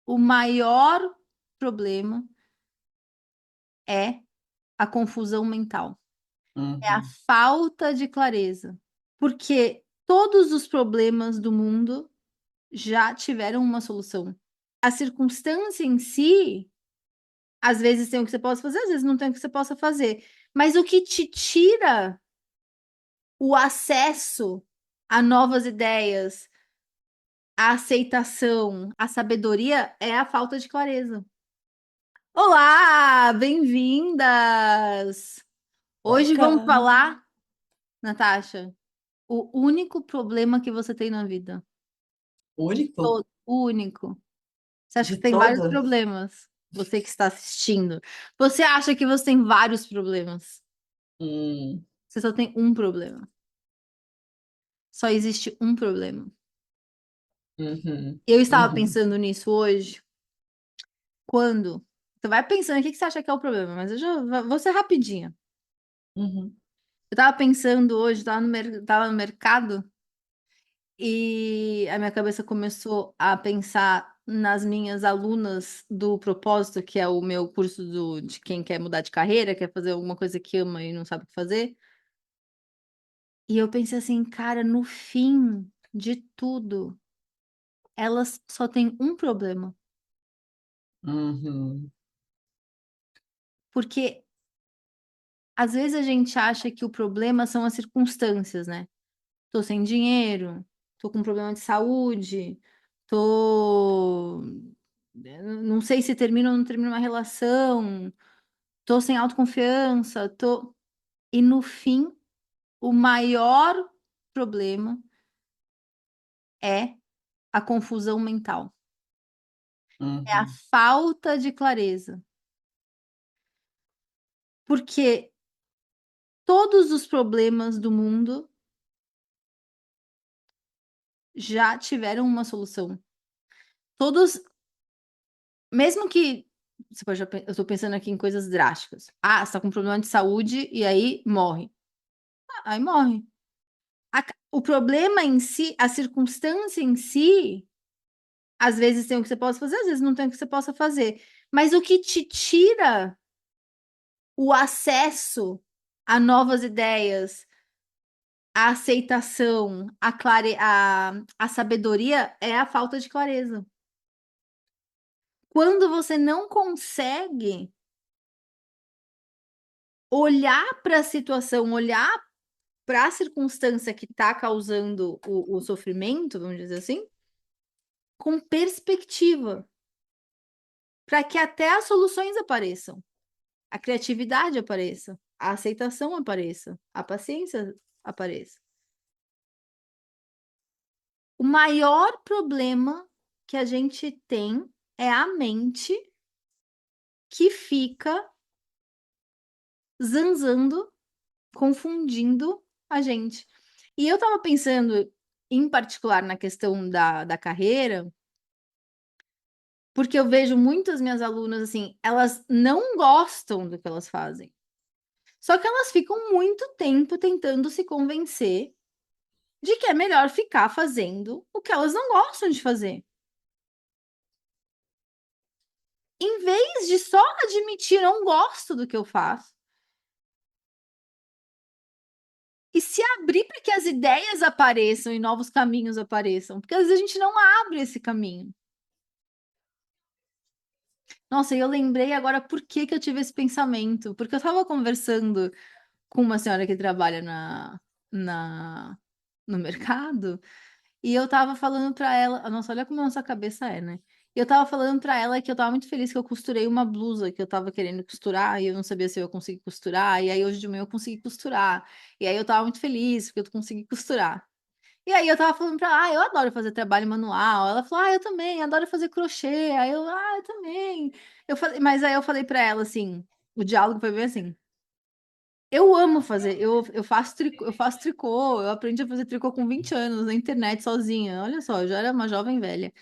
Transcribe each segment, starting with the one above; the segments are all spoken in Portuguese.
o maior problema é a confusão mental, é a Uhum, falta de clareza, porque todos os problemas do mundo já tiveram uma solução. A circunstância em si, às vezes tem o que você possa fazer, às vezes não tem o que você possa fazer, mas o que te tira o acesso a novas ideias, a aceitação, a sabedoria é a falta de clareza. Olá, bem-vindas! Hoje vamos bacana. falar, Natasha, o único problema que você tem na vida. Único O único. Você acha de que tem vários todos. problemas? Você que está assistindo. Você acha que você tem vários problemas? Hum, Você só tem um problema. Só existe um problema. uhum, Eu estava uhum, pensando nisso hoje, quando. Você vai pensando, o que que você acha que é o problema? Mas eu já vou ser rapidinha. uhum, Eu estava pensando hoje, tava no mercado. E a minha cabeça começou a pensar nas minhas alunas do propósito, que é o meu curso de quem quer mudar de carreira, quer fazer alguma coisa que ama e não sabe o que fazer. E eu pensei assim, cara, no fim de tudo, elas só têm um problema. uhum, Porque às vezes a gente acha que o problema são as circunstâncias, né? Tô sem dinheiro, tô com problema de saúde, tô. Não sei se termino ou não termino uma relação, tô sem autoconfiança, tô. E no fim, o maior problema é a confusão mental, é a uhum, falta de clareza. Porque todos os problemas do mundo já tiveram uma solução. Todos, mesmo que você pode, eu estou pensando aqui em coisas drásticas. Ah, você está com problema de saúde e aí morre. Ah, aí morre. O problema em si, a circunstância em si, às vezes tem o que você possa fazer, às vezes não tem o que você possa fazer. Mas o que te tira o acesso a novas ideias, a aceitação, a sabedoria é a falta de clareza. Quando você não consegue olhar para a situação, olhar para a circunstância que está causando o sofrimento, vamos dizer assim, com perspectiva, para que até as soluções apareçam, a criatividade apareça, a aceitação apareça, a paciência apareça. O maior problema que a gente tem é a mente que fica zanzando, confundindo a gente. E eu estava pensando, em particular, na questão da carreira, porque eu vejo muitas minhas alunas assim, elas não gostam do que elas fazem. Só que elas ficam muito tempo tentando se convencer de que é melhor ficar fazendo o que elas não gostam de fazer. Em vez de só admitir, não gosto do que eu faço, e se abrir para que as ideias apareçam e novos caminhos apareçam, porque às vezes a gente não abre esse caminho. Nossa, e eu lembrei agora por que que eu tive esse pensamento, porque eu estava conversando com uma senhora que trabalha na, no mercado, e eu estava falando para ela, nossa, olha como a nossa cabeça é, né? E eu estava falando para ela que eu estava muito feliz que eu costurei uma blusa que eu estava querendo costurar e eu não sabia se eu ia conseguir costurar, e aí hoje de manhã eu consegui costurar. E aí eu estava muito feliz porque eu consegui costurar. E aí eu tava falando pra ela, eu adoro fazer trabalho manual. Ela falou, eu também, adoro fazer crochê. Aí eu também. Eu falei, mas aí eu falei pra ela assim, o diálogo foi bem assim. Eu amo fazer, eu faço tricô, eu aprendi a fazer tricô com 20 anos na internet sozinha. Olha só, eu já era uma jovem velha.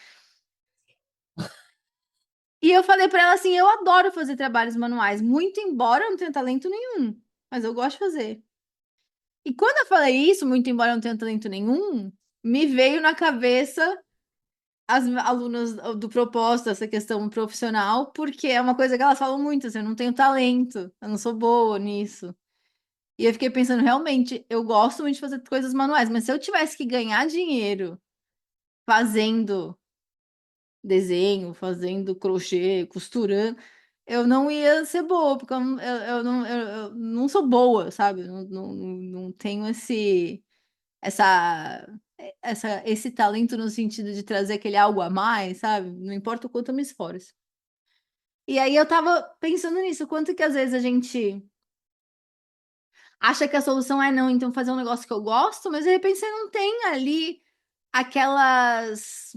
E eu falei pra ela assim, eu adoro fazer trabalhos manuais, muito embora eu não tenha talento nenhum, mas eu gosto de fazer. E quando eu falei isso, muito embora eu não tenha talento nenhum, me veio na cabeça as alunas do propósito, essa questão profissional, porque é uma coisa que elas falam muito, assim, eu não tenho talento, eu não sou boa nisso. E eu fiquei pensando, realmente, eu gosto muito de fazer coisas manuais, mas se eu tivesse que ganhar dinheiro fazendo desenho, fazendo crochê, costurando, eu não ia ser boa, porque eu não sou boa, sabe? Não tenho esse talento no sentido de trazer aquele algo a mais, sabe? Não importa o quanto eu me esforço. E aí eu tava pensando nisso, quanto que às vezes a gente acha que a solução é não, então fazer um negócio que eu gosto, mas de repente você não tem ali aquelas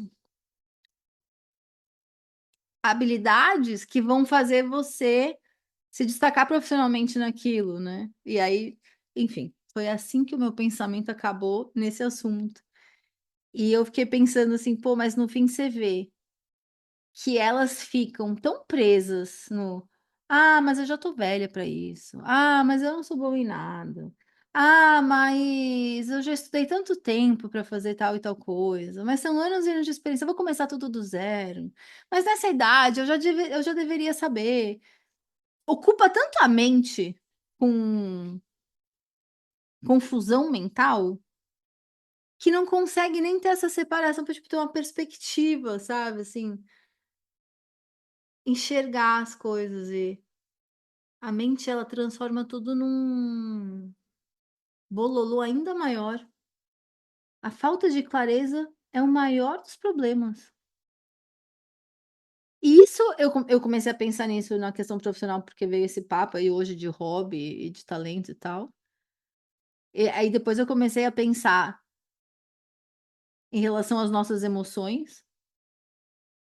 habilidades que vão fazer você se destacar profissionalmente naquilo, né? E aí, enfim, foi assim que o meu pensamento acabou nesse assunto. E eu fiquei pensando assim, pô, mas no fim você vê que elas ficam tão presas no: "Ah, mas eu já tô velha para isso. Ah, mas eu não sou boa em nada. Ah, mas eu já estudei tanto tempo para fazer tal e tal coisa. Mas são anos e anos de experiência, eu vou começar tudo do zero. Mas nessa idade eu já deveria saber". Ocupa tanto a mente com confusão mental, que não consegue nem ter essa separação pra, tipo, ter uma perspectiva, sabe, assim, enxergar as coisas e a mente ela transforma tudo num bololô ainda maior. A falta de clareza é o maior dos problemas. E isso eu comecei a pensar nisso na questão profissional, porque veio esse papo aí hoje de hobby e de talento e tal. E aí depois eu comecei a pensar em relação às nossas emoções.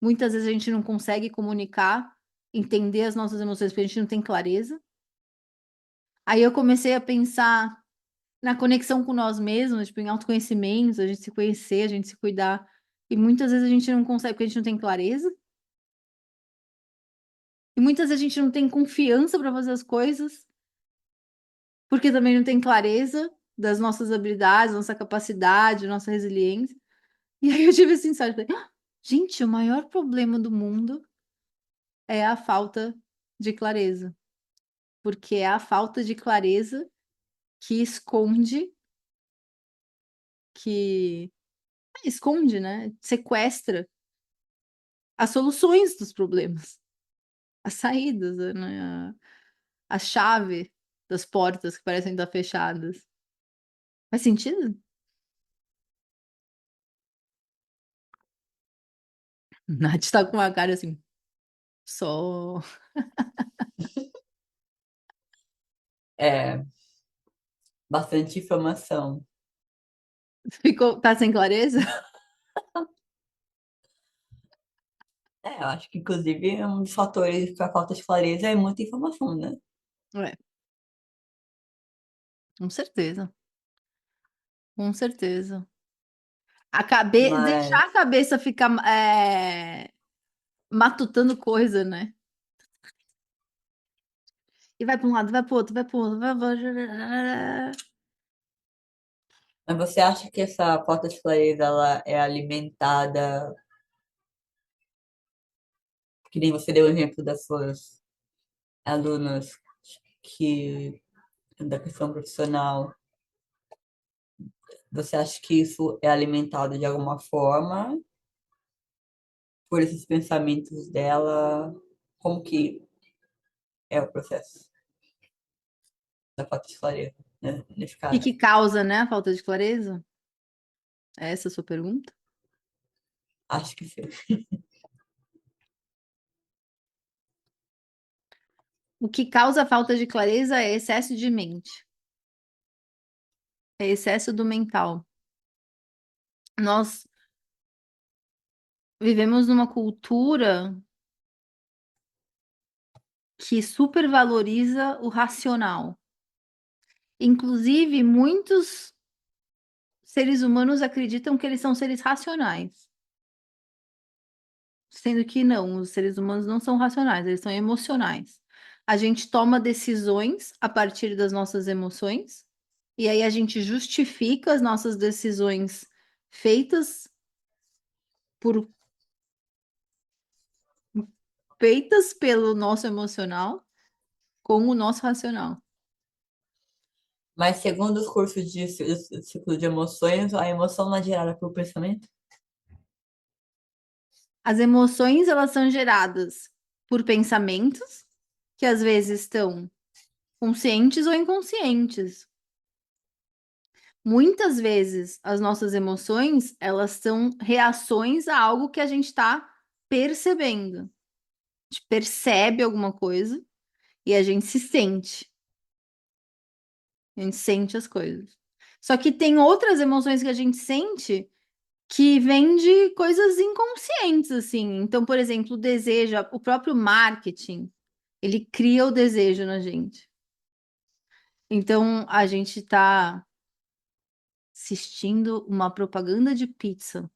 Muitas vezes a gente não consegue comunicar, entender as nossas emoções, porque a gente não tem clareza. Aí eu comecei a pensar na conexão com nós mesmos, tipo, em autoconhecimento, a gente se conhecer, a gente se cuidar. E muitas vezes a gente não consegue, porque a gente não tem clareza. E muitas vezes a gente não tem confiança para fazer as coisas, porque também não tem clareza das nossas habilidades, nossa capacidade, nossa resiliência. E aí eu tive esse insight, falei: "Ah, gente, o maior problema do mundo é a falta de clareza". Porque é a falta de clareza que esconde, né, sequestra as soluções dos problemas, as saídas, né, a chave das portas que parecem estar fechadas. Faz sentido? Nath tá com uma cara assim, só É, bastante informação. tá sem clareza? Eu acho que inclusive um dos fatores para falta de clareza é muita informação, né? É, com certeza, com certeza. Deixar a Mas, cabeça ficar, matutando coisa, né. E vai para um lado, vai para o outro, vai para o outro, vai mas você acha que essa falta de clareza ela é alimentada, que nem você deu o exemplo das suas alunas que da questão profissional, você acha que isso é alimentado de alguma forma por esses pensamentos dela? Como que é o processo da falta de clareza, né, nesse E caso? que causa, né, a falta de clareza? É essa a sua pergunta? Acho que sim. O que causa a falta de clareza é excesso de mente, é excesso do mental. Nós vivemos numa cultura que supervaloriza o racional. Inclusive, muitos seres humanos acreditam que eles são seres racionais, sendo que não, os seres humanos não são racionais, eles são emocionais. A gente toma decisões a partir das nossas emoções, e aí a gente justifica as nossas decisões feitas por feitas pelo nosso emocional com o nosso racional. Mas segundo os cursos de ciclo de emoções, a emoção não é gerada pelo pensamento? As emoções, elas são geradas por pensamentos, que às vezes estão conscientes ou inconscientes. Muitas vezes, as nossas emoções, elas são reações a algo que a gente está percebendo. A gente percebe alguma coisa e a gente se sente. A gente sente as coisas. Só que tem outras emoções que a gente sente que vêm de coisas inconscientes, assim. Então, por exemplo, o desejo, o próprio marketing, ele cria o desejo na gente. Então, a gente está assistindo uma propaganda de pizza.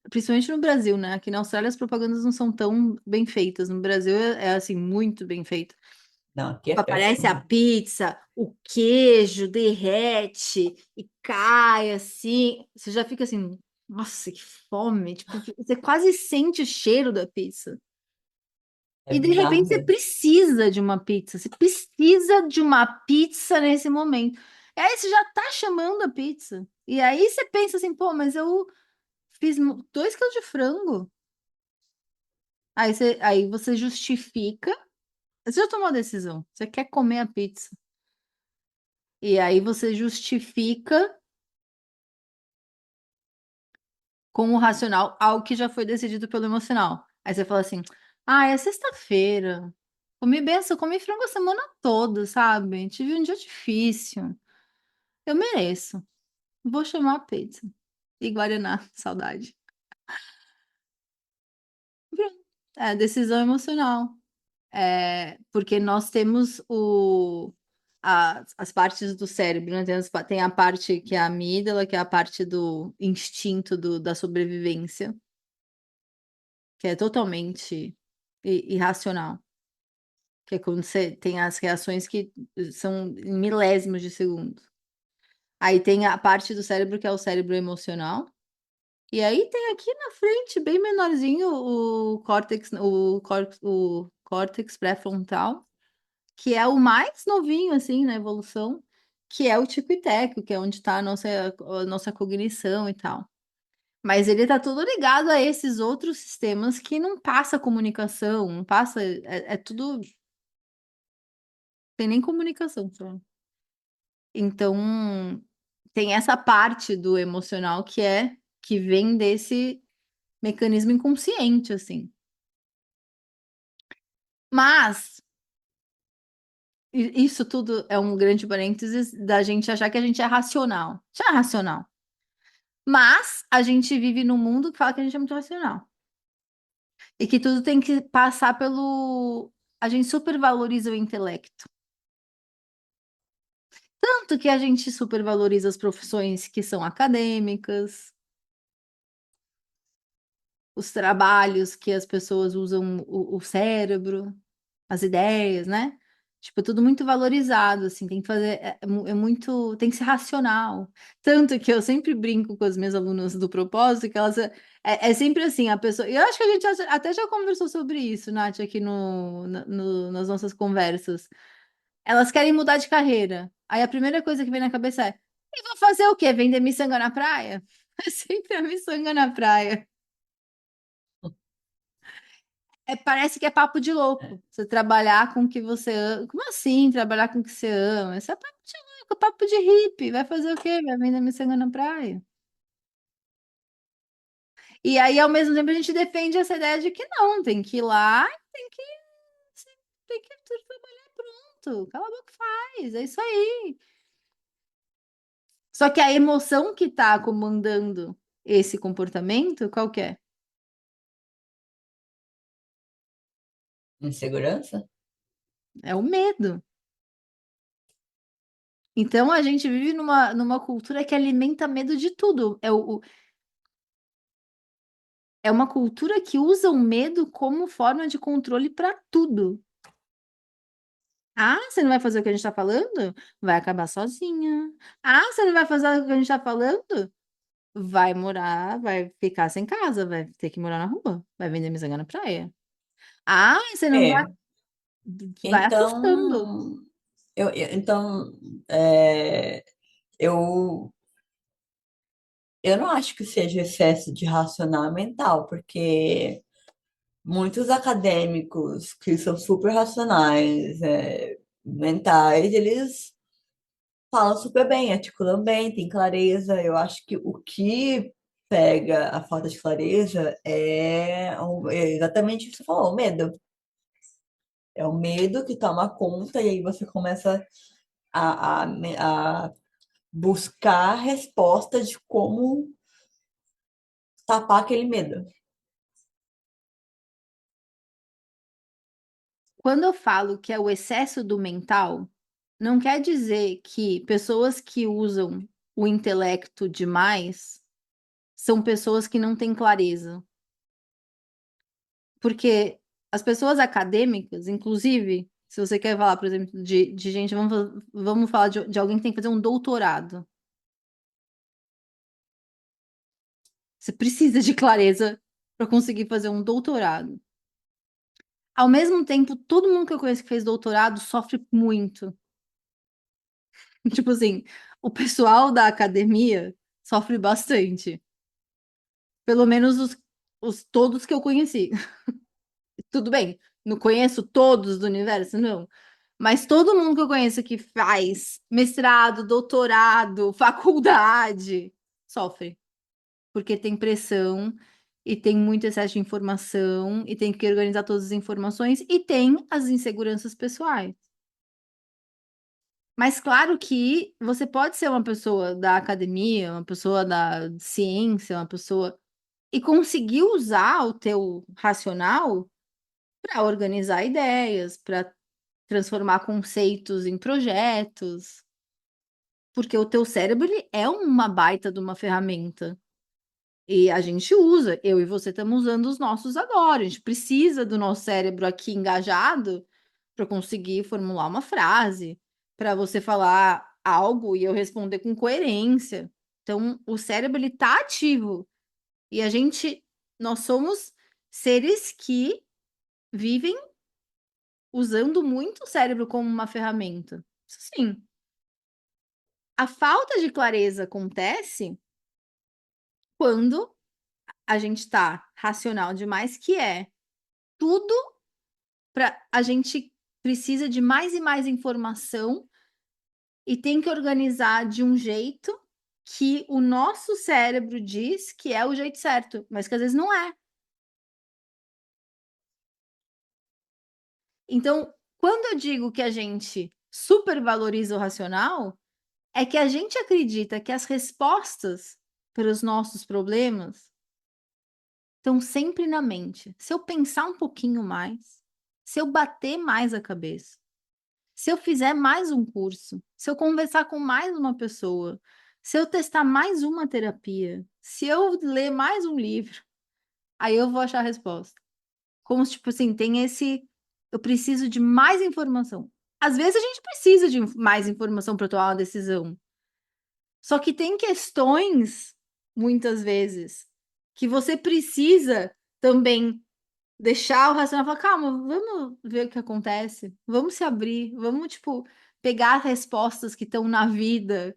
Principalmente no Brasil, né? Aqui na Austrália as propagandas não são tão bem feitas. No Brasil é assim, muito bem feito. Não, aqui é Aparece a péssimo. pizza, o queijo derrete e cai assim. Você já fica assim, nossa, que fome. Tipo, você quase sente o cheiro da pizza. É E de bizarro repente você mesmo. precisa de uma pizza. Você precisa de uma pizza nesse momento. E aí você já tá chamando a pizza. E aí você pensa assim, pô, mas eu fiz 2 quilos de frango. Aí você justifica. Você já tomou a decisão. Você quer comer a pizza. E aí você justifica com o racional algo que já foi decidido pelo emocional. Aí você fala assim: ah, é sexta-feira. Comi benção, comi frango a semana toda, sabe? Tive um dia difícil. Eu mereço. Vou chamar a pizza. E Guaraná, saudade. Pronto. É, decisão emocional. Porque nós temos as partes do cérebro, né? Tem a parte que é a amígdala, que é a parte do instinto da sobrevivência, que é totalmente irracional, que é quando você tem as reações que são em milésimos de segundo. Aí tem a parte do cérebro que é o cérebro emocional, e aí tem aqui na frente, bem menorzinho, o córtex pré-frontal, que é o mais novinho, assim, na evolução, que é o tico e teco, que é onde está a nossa cognição e tal. Mas ele tá tudo ligado a esses outros sistemas que não passa comunicação, não passa, é tudo, tem nem comunicação, só. Então, tem essa parte do emocional que vem desse mecanismo inconsciente, assim. Mas isso tudo é um grande parênteses da gente achar que a gente é racional. Já é racional. Mas a gente vive num mundo que fala que a gente é muito racional. E que tudo tem que passar pelo. A gente supervaloriza o intelecto. Tanto que a gente supervaloriza as profissões que são acadêmicas, os trabalhos que as pessoas usam o cérebro, as ideias, né? Tipo, tudo muito valorizado, assim, tem que fazer, é muito, tem que ser racional. Tanto que eu sempre brinco com as minhas alunas do propósito, que elas, é sempre assim, a pessoa, e eu acho que a gente até já conversou sobre isso, Nath, aqui nas nossas conversas. Elas querem mudar de carreira. Aí a primeira coisa que vem na cabeça é, e vou fazer o quê? Vender miçanga na praia? É sempre a miçanga na praia. Parece que é papo de louco. Você trabalhar com o que você ama. Como assim trabalhar com o que você ama? Isso é papo de louco, papo de hippie. Vai fazer o quê? Vai vender miçanga na praia. E aí, ao mesmo tempo, a gente defende essa ideia de que não, tem que ir lá, tem que trabalhar pronto. Cala a boca, e faz. É isso aí. Só que a emoção que está comandando esse comportamento, qual que é? Insegurança? É o medo. Então a gente vive numa cultura que alimenta medo de tudo. É uma cultura que usa o medo como forma de controle para tudo. Ah, você não vai fazer o que a gente está falando? Vai acabar sozinha. Ah, você não vai fazer o que a gente está falando? vai ficar sem casa, vai ter que morar na rua, vai vender miçanga na praia. Ah, você não vai, É, vai assustando. então, então é, eu, eu não acho que seja excesso de racional mental, porque muitos acadêmicos que são super racionais, mentais, eles falam super bem, articulam bem, têm clareza. Eu acho que o que pega a falta de clareza é exatamente o que você falou, o medo. É o medo que toma conta e aí você começa a buscar respostas de como tapar aquele medo. Quando eu falo que é o excesso do mental, não quer dizer que pessoas que usam o intelecto demais são pessoas que não têm clareza. Porque as pessoas acadêmicas, inclusive, se você quer falar, por exemplo, de gente, vamos falar de alguém que tem que fazer um doutorado. Você precisa de clareza para conseguir fazer um doutorado. Ao mesmo tempo, todo mundo que eu conheço que fez doutorado sofre muito. Tipo assim, o pessoal da academia sofre bastante. Pelo menos os todos que eu conheci. Tudo bem, não conheço todos do universo, não. Mas todo mundo que eu conheço que faz mestrado, doutorado, faculdade, sofre. Porque tem pressão e tem muito excesso de informação e tem que organizar todas as informações e tem as inseguranças pessoais. Mas claro que você pode ser uma pessoa da academia, uma pessoa da ciência, uma pessoa e conseguir usar o teu racional para organizar ideias, para transformar conceitos em projetos, porque o teu cérebro ele é uma baita de uma ferramenta. E a gente usa, eu e você estamos usando os nossos agora. A gente precisa do nosso cérebro aqui engajado para conseguir formular uma frase, para você falar algo e eu responder com coerência. Então, o cérebro ele está ativo e nós somos seres que vivem usando muito o cérebro como uma ferramenta. Isso sim. A falta de clareza acontece quando a gente está racional demais, que é tudo para a gente precisa de mais e mais informação e tem que organizar de um jeito que o nosso cérebro diz que é o jeito certo, mas que às vezes não é. Então, quando eu digo que a gente supervaloriza o racional, é que a gente acredita que as respostas para os nossos problemas estão sempre na mente. Se eu pensar um pouquinho mais, se eu bater mais a cabeça, se eu fizer mais um curso, se eu conversar com mais uma pessoa, se eu testar mais uma terapia, se eu ler mais um livro, aí eu vou achar a resposta. Como se, tipo assim, tem esse. Eu preciso de mais informação. Às vezes a gente precisa de mais informação para tomar uma decisão. Só que tem questões, muitas vezes, que você precisa também deixar o racional e falar, calma, vamos ver o que acontece, vamos se abrir, vamos, tipo, pegar as respostas que estão na vida,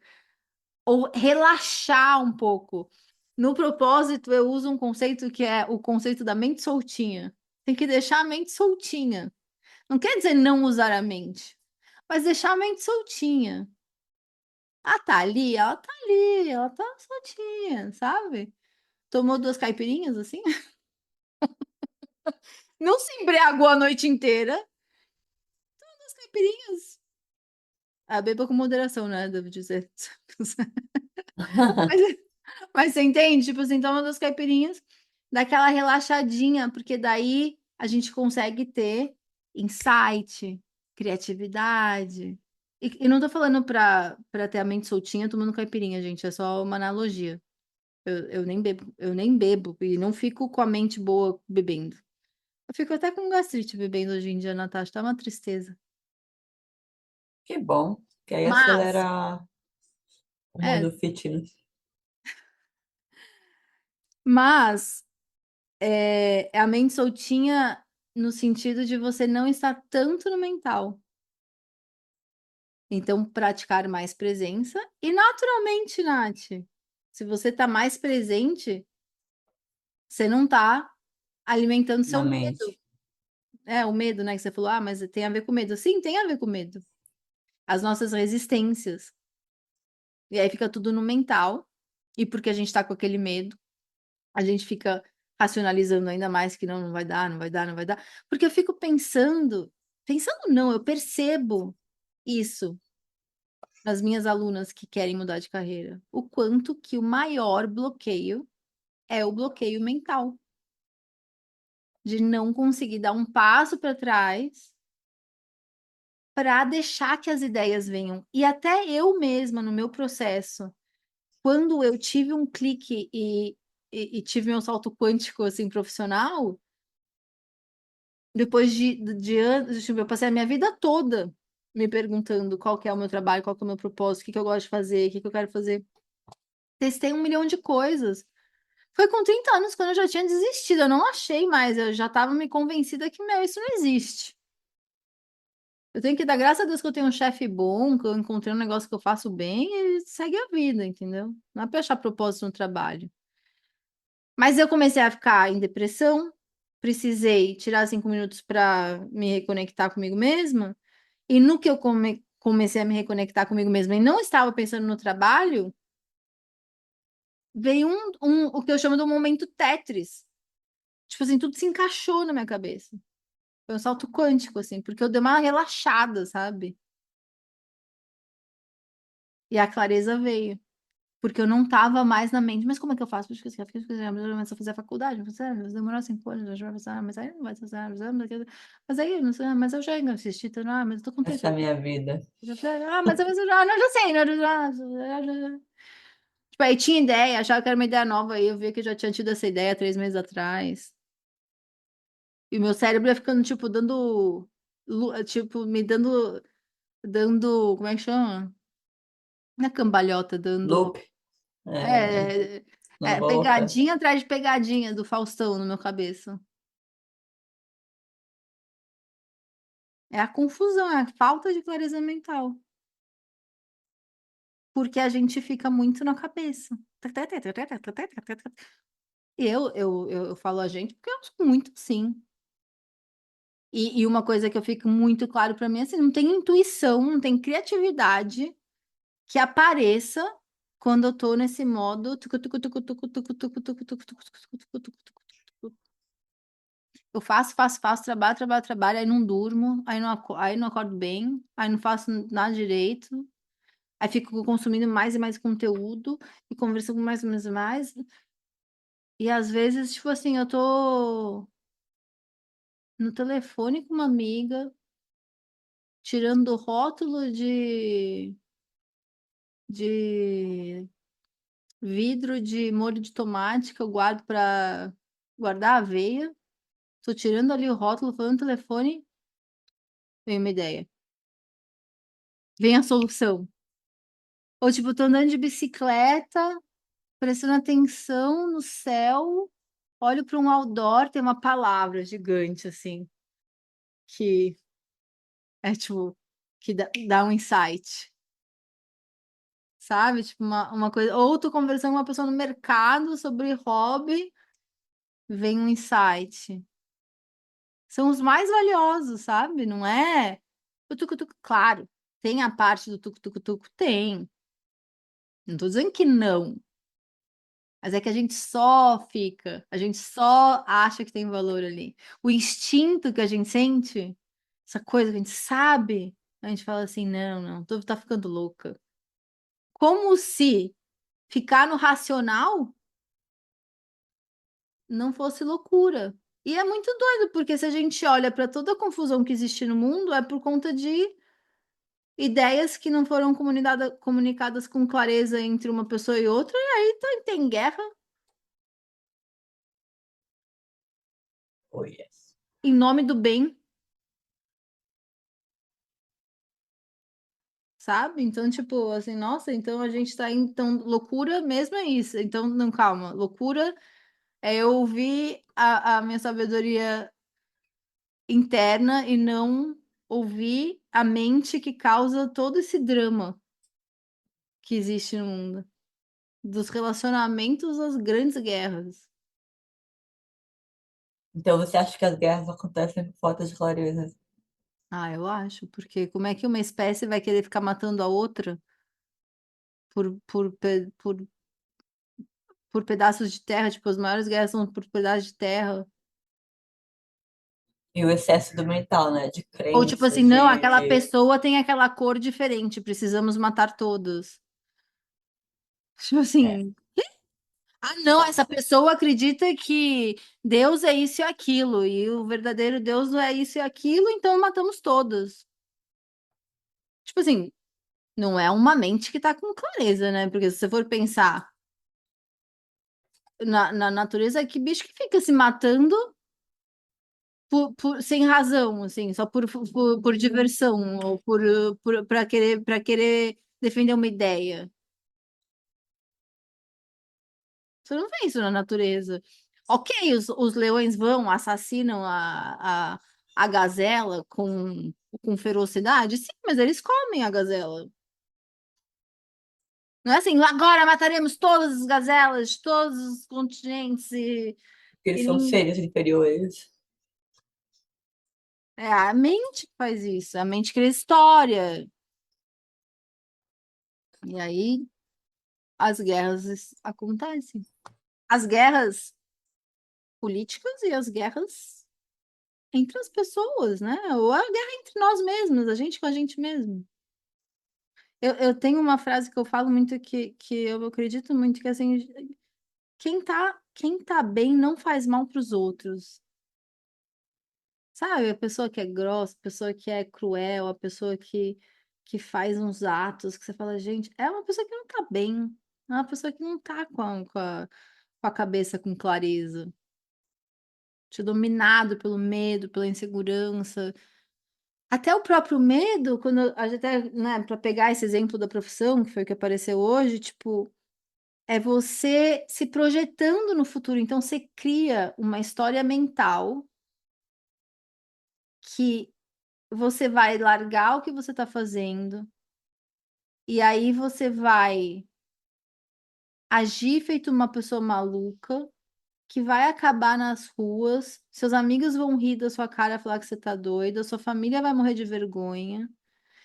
ou relaxar um pouco. No propósito, eu uso um conceito que é o conceito da mente soltinha. Tem que deixar a mente soltinha. Não quer dizer não usar a mente, mas deixar a mente soltinha. Ela tá ali, ela tá soltinha, sabe? Tomou duas caipirinhas assim? Não se embriagou a noite inteira. Duas caipirinhas. Ah, beba com moderação, né? Devo dizer. Mas, mas você entende? Tipo assim, toma duas caipirinhas, dá aquela relaxadinha, porque daí a gente consegue ter insight, criatividade. E não tô falando pra ter a mente soltinha tomando caipirinha, gente. É só uma analogia. Eu nem bebo e não fico com a mente boa bebendo. Eu fico até com gastrite bebendo hoje em dia, Natasha. Tá uma tristeza. Que bom, que aí Mas, acelera o é, mundo fitness. Mas é a mente soltinha no sentido de você não estar tanto no mental. Então, praticar mais presença e naturalmente, Nath, se você está mais presente, você não está alimentando na seu medo. mente. É, o medo, né, que você falou: "Ah, mas tem a ver com medo". Sim, tem a ver com medo. As nossas resistências. E aí fica tudo no mental, e porque a gente tá com aquele medo, a gente fica racionalizando ainda mais que não, não vai dar, não vai dar, não vai dar. Porque eu fico pensando não, eu percebo isso nas minhas alunas que querem mudar de carreira, o quanto que o maior bloqueio é o bloqueio mental, de não conseguir dar um passo para trás para deixar que as ideias venham. E até eu mesma, no meu processo, quando eu tive um clique e tive meu salto quântico, assim, profissional, depois de anos, tipo, eu passei a minha vida toda me perguntando qual que é o meu trabalho, qual que é o meu propósito, o que que eu gosto de fazer, o que que eu quero fazer. Testei um milhão de coisas. Foi com 30 anos, quando eu já tinha desistido, eu não achei mais, eu já estava me convencida que, meu, isso não existe. Eu tenho que dar graças a Deus que eu tenho um chefe bom, que eu encontrei um negócio que eu faço bem e segue a vida, entendeu? Não é pra achar propósito no trabalho. Mas eu comecei a ficar em depressão, precisei tirar 5 minutos para me reconectar comigo mesma, e no que eu comecei a me reconectar comigo mesma e não estava pensando no trabalho, veio o que eu chamo de um momento Tetris. Tipo assim, tudo se encaixou na minha cabeça. Foi um salto quântico, assim, porque eu dei uma relaxada, sabe? E a clareza veio. Porque eu não tava mais na mente, mas como é que eu faço? Mas eu fazer a faculdade, vai demorar 5 anos, já vai passar, mas aí não vai passar, mas aí, não sei, mas eu já assisti, mas eu tô com Essa é a tempo. minha vida. Mas eu já, não, já sei, né? Tipo, aí tinha ideia, achava que era uma ideia nova, aí eu vi que eu já tinha tido essa ideia 3 meses atrás. E o meu cérebro ia ficando, tipo, tipo, me dando, como é que chama? Na cambalhota, dando. Loop, é, É, não volta. pegadinha atrás de pegadinha do Faustão no meu cabeça. É a confusão, é a falta de clareza mental. Porque a gente fica muito na cabeça. E eu falo a gente porque eu sou muito sim. E uma coisa que eu fico muito claro para mim é assim, não tem intuição, não tem criatividade que apareça quando eu tô nesse modo. Eu faço, trabalho, trabalho, trabalho, aí não durmo, aí não acordo bem, aí não faço nada direito, aí fico consumindo mais e mais conteúdo e conversando mais e mais e mais. E às vezes, tipo assim, eu tô no telefone com uma amiga, tirando rótulo de vidro de molho de tomate que eu guardo para guardar aveia. Tô tirando ali o rótulo, falando no telefone, vem uma ideia. Vem a solução. Ou tipo, tô andando de bicicleta, prestando atenção no céu, olho para um outdoor, tem uma palavra gigante assim, que é tipo, que dá um insight, sabe? Tipo, uma coisa. Ou tô conversando com uma pessoa no mercado sobre hobby, vem um insight. São os mais valiosos, sabe? Não é. O tucutuco, claro, tem a parte do tucutucutuco, tem. Não tô dizendo que não. Mas é que a gente só acha que tem valor ali. O instinto que a gente sente, essa coisa que a gente sabe, a gente fala assim: não, não, tá ficando louca. Como se ficar no racional não fosse loucura. E é muito doido, porque se a gente olha para toda a confusão que existe no mundo, é por conta de ideias que não foram comunicadas com clareza entre uma pessoa e outra, e aí tem guerra Oh, yes. em nome do bem. Sabe? Então, tipo, assim, nossa, então a gente tá em, então, loucura mesmo é isso. Então, não, calma, loucura É eu ouvir a minha sabedoria interna e não ouvir a mente que causa todo esse drama que existe no mundo. Dos relacionamentos às grandes guerras. Então você acha que as guerras acontecem por falta de clareza? Ah, eu acho, porque como é que uma espécie vai querer ficar matando a outra por pedaços de terra? Tipo, as maiores guerras são por pedaços de terra. E o excesso do mental, né? De Ou tipo crença, assim, não, aquela de... pessoa tem aquela cor diferente, precisamos matar todos. Tipo É, assim, ah, não, essa pessoa acredita que Deus é isso e aquilo, e o verdadeiro Deus não é isso e aquilo, então matamos todos. Tipo assim, não é uma mente que tá com clareza, né? Porque se você for pensar na natureza, que bicho que fica se matando sem razão, assim, só por diversão, ou para querer defender uma ideia. Você não vê isso na natureza. Ok, os leões vão, assassinam a gazela com ferocidade, sim, mas eles comem a gazela. Não é assim, agora mataremos todas as gazelas de todos os continentes porque eles e são seres inferiores. é a mente que faz isso, a mente cria história. E aí as guerras acontecem. As guerras políticas e as guerras entre as pessoas, né? Ou a guerra entre nós mesmos, a gente com a gente mesmo. Eu tenho uma frase que eu falo muito que eu acredito muito que assim, quem tá bem não faz mal para os outros. Sabe? A pessoa que é grossa, a pessoa que é cruel, a pessoa que faz uns atos que você fala, gente, é uma pessoa que não tá bem. É uma pessoa que não tá com a cabeça com clareza. Dominado pelo medo, pela insegurança. Até o próprio medo, quando a gente até, né, para pegar esse exemplo da profissão, que foi o que apareceu hoje, tipo, é você se projetando no futuro. Então, você cria uma história mental que você vai largar o que você está fazendo, e aí você vai agir feito uma pessoa maluca, que vai acabar nas ruas, seus amigos vão rir da sua cara, falar que você tá doida, sua família vai morrer de vergonha.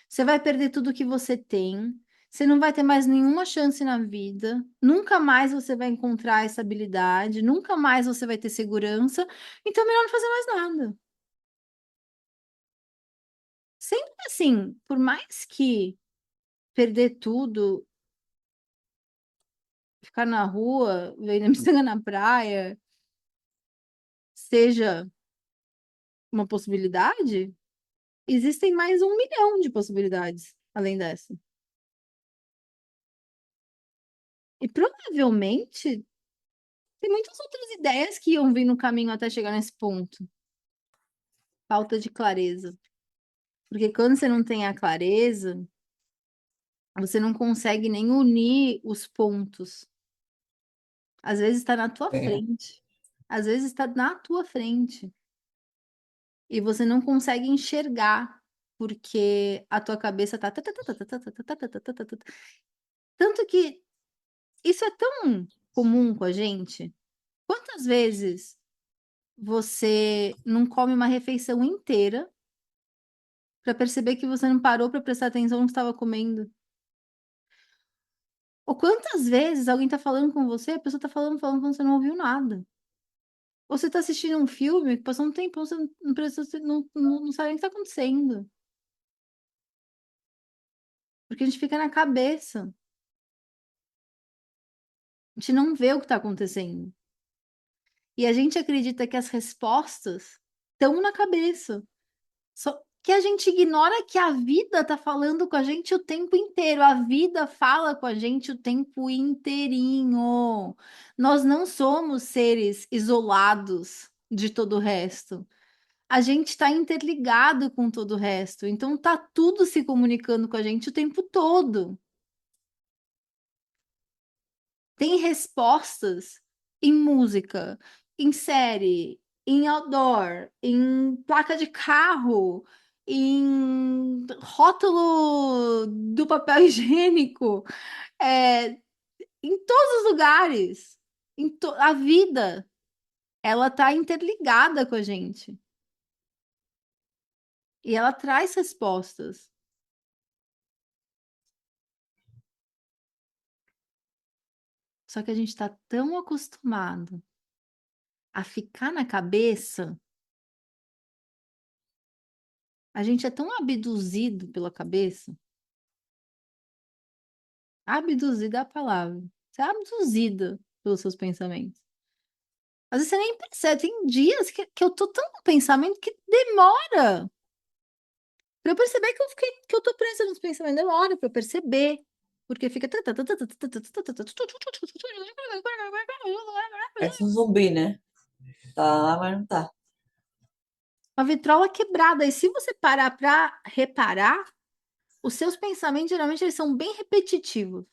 Você vai perder tudo que você tem. Você não vai ter mais nenhuma chance na vida. Nunca mais você vai encontrar essa habilidade. Nunca mais você vai ter segurança. Então, é melhor não fazer mais nada. Sempre assim, por mais que perder tudo, ficar na rua, vender miçanga na praia, seja uma possibilidade, existem mais 1 milhão de possibilidades além dessa. E provavelmente tem muitas outras ideias que iam vir no caminho até chegar nesse ponto. Falta de clareza. Porque quando você não tem a clareza, você não consegue nem unir os pontos. Às vezes está na tua É. frente. Às vezes está na tua frente. E você não consegue enxergar, porque a tua cabeça tá. Tanto que isso é tão comum com a gente. Quantas vezes você não come uma refeição inteira para perceber que você não parou para prestar atenção no que estava comendo? Ou quantas vezes alguém tá falando com você, a pessoa tá falando, você não ouviu nada. Ou você tá assistindo um filme, passou um tempo, você não, não sabe nem o que tá acontecendo. Porque a gente fica na cabeça. A gente não vê o que tá acontecendo. E a gente acredita que as respostas estão na cabeça. Só que a gente ignora que a vida tá falando com a gente o tempo inteiro. A vida fala com a gente o tempo inteirinho. Nós não somos seres isolados de todo o resto. A gente está interligado com todo o resto. Então tá tudo se comunicando com a gente o tempo todo. Tem respostas em música, em série, em outdoor, em placa de carro, em rótulo do papel higiênico, é, em todos os lugares. A vida, ela tá interligada com a gente. E ela traz respostas. Só que a gente está tão acostumado a ficar na cabeça, a gente é tão abduzido pela cabeça. Abduzida é a palavra. Você é abduzida pelos seus pensamentos. Às vezes você nem percebe. Tem dias que eu tô tão no pensamento que demora pra eu perceber que eu tô presa nos pensamentos. Demora pra eu perceber. Porque fica. Parece um zumbi, né? Tá lá, mas não tá. Uma vitrola quebrada. E se você parar pra reparar, os seus pensamentos geralmente eles são bem repetitivos.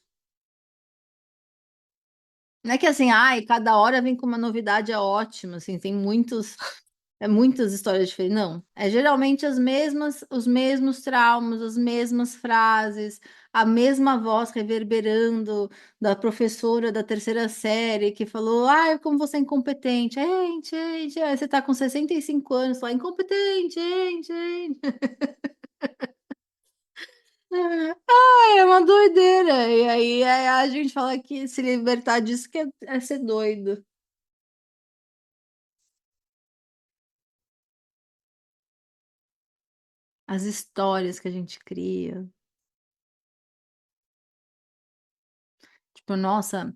Não é que assim, ai, cada hora vem com uma novidade, é ótimo, assim, tem muitas histórias diferentes. Não, é geralmente os mesmos traumas, as mesmas frases, a mesma voz reverberando da professora da terceira série que falou, ai, como você é incompetente. Gente, aí você tá com 65 anos, lá, incompetente, gente. É uma doideira. E aí a gente fala que se libertar disso que é ser doido. As histórias que a gente cria. Tipo, nossa,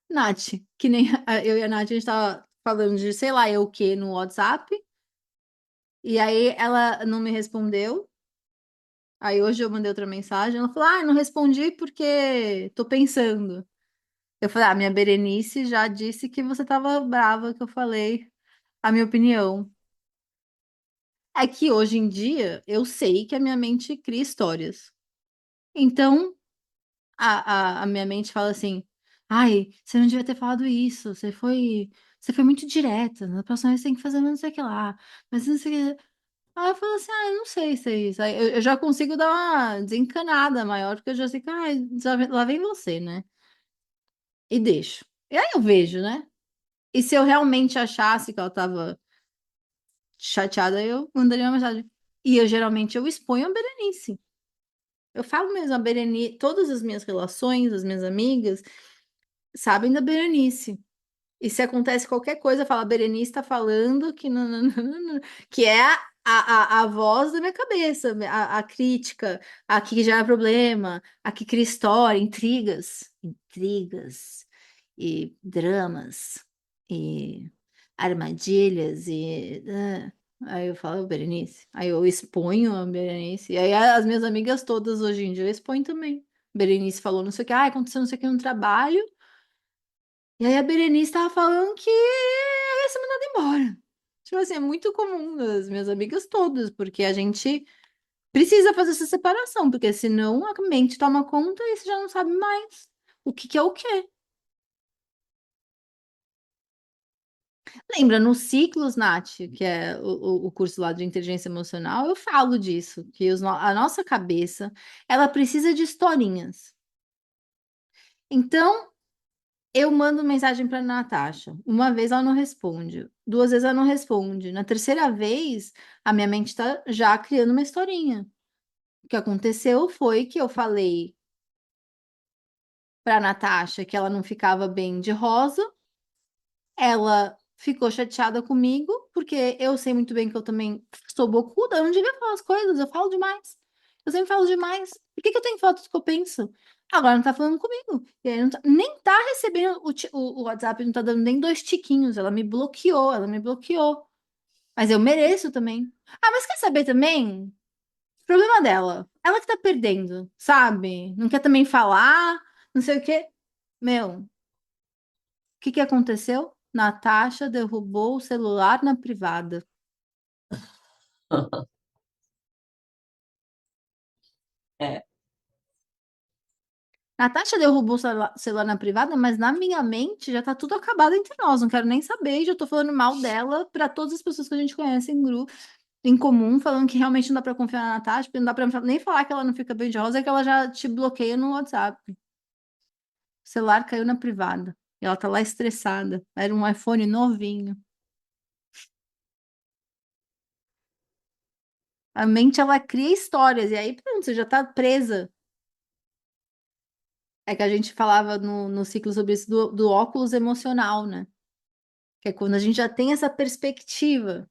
Nath, que nem eu e a Nath, a gente tava falando de sei lá eu o que no WhatsApp, e aí ela não me respondeu. Aí hoje eu mandei outra mensagem, ela falou: ah, não respondi porque tô pensando. Eu falei: ah, minha Berenice já disse que você tava brava que eu falei a minha opinião. É que hoje em dia eu sei que a minha mente cria histórias. Então, a minha mente fala assim: ai, você não devia ter falado isso, você foi muito direta, na próxima vez você tem que fazer não sei o que lá, mas não sei o que. Aí eu falo assim: ah, eu não sei se é isso. Aí eu já consigo dar uma desencanada maior, porque eu já sei que, ai, lá vem você, né? E deixo. E aí eu vejo, né? E se eu realmente achasse que ela tava chateada, eu mandaria uma mensagem. E eu geralmente eu exponho a Berenice. Eu falo mesmo, a Berenice, todas as minhas relações, as minhas amigas, sabem da Berenice. E se acontece qualquer coisa, fala, a Berenice está falando que, que é a voz da minha cabeça, a crítica, a que gera problema, a que cria história, intrigas, e dramas, e armadilhas, aí eu falo, Berenice. Aí eu exponho a Berenice. E aí as minhas amigas todas hoje em dia eu exponho também. Berenice falou não sei o que, aconteceu não sei o que no trabalho. E aí a Berenice tava falando que ia ser mandada embora. Tipo assim, é muito comum das minhas amigas todas, porque a gente precisa fazer essa separação, porque senão a mente toma conta e você já não sabe mais o que que é o quê. Lembra, no Ciclos, Nath, que é o curso lá de inteligência emocional, eu falo disso, que a nossa cabeça, ela precisa de historinhas. Então, eu mando mensagem para Natasha. Uma vez ela não responde, duas vezes ela não responde. Na terceira vez, a minha mente está já criando uma historinha. O que aconteceu foi que eu falei para Natasha que ela não ficava bem de rosa. Ela ficou chateada comigo, porque eu sei muito bem que eu também sou bocuda, eu não devia falar as coisas, eu falo demais. Eu sempre falo demais. Por que que eu tenho que falar tudo que eu penso? Agora não tá falando comigo. E aí nem tá recebendo o WhatsApp, não tá dando nem dois tiquinhos. Ela me bloqueou, ela me bloqueou. Mas eu mereço também. Ah, mas quer saber também? Problema dela. Ela que tá perdendo, sabe? Não quer também falar, não sei o quê. Meu, que aconteceu? Natasha derrubou o celular na privada. É, Natasha derrubou o celular na privada, mas na minha mente já tá tudo acabado entre nós. Não quero nem saber. Já tô falando mal dela pra todas as pessoas que a gente conhece em grupo, em comum, falando que realmente não dá pra confiar na Natasha, porque não dá pra nem falar que ela não fica bem de rosa, é que ela já te bloqueia no WhatsApp. O celular caiu na privada. E ela tá lá estressada. Era um iPhone novinho. A mente, ela cria histórias. E aí, pronto, você já tá presa. É que a gente falava no ciclo sobre isso do óculos emocional, né? Que é quando a gente já tem essa perspectiva